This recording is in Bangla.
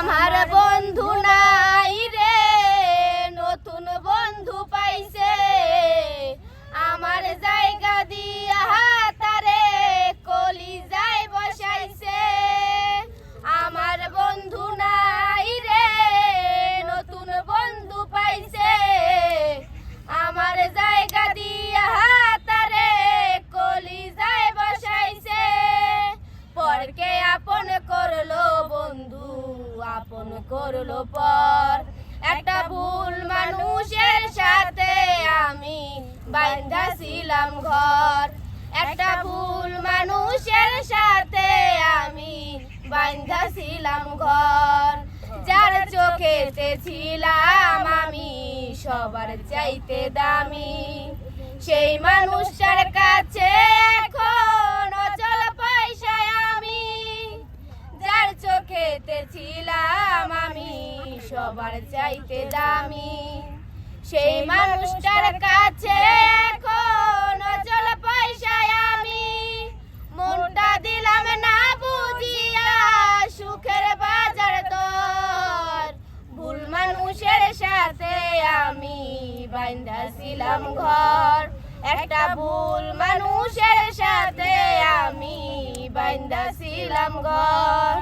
আমার বন্ধু নাই রে, নতুন বন্ধু পাইছে, আমার জায়গা দিয়া তারে কলিজায় বসাইছে। আমার বন্ধু নাই রে, নতুন বন্ধু পাইছে, আমার জায়গা দিয়া তারে কলিজায় বসাইছে। পরকে আপন করলো বন্ধু, আপন করলো পর, একটা ভুল মানুষের সাথে আমি বাইন্ধা ছিলাম ঘর। একটা ভুল মানুষের সাথে আমি বাইন্ধা ছিলাম ঘর। যার চোখেতে ছিলাম আমি সবার চাইতে দামি, সেই মানুষটার কাছে এখন অচল পয়সায় আমি। যার চোখেতে ছিলাম আমি সবার চাইতে দামি, সেই মানুষটার কাছে এখন অচল পয়সায় আমি। মনটা দিলাম না বুঝিয়া সুখের বাজার দর, ভুল মানুষের সাথে আমি বাইন্ধা ছিলাম ঘর। একটা ভুল মানুষের সাথে আমি বাইন্ধা ছিলাম ঘর।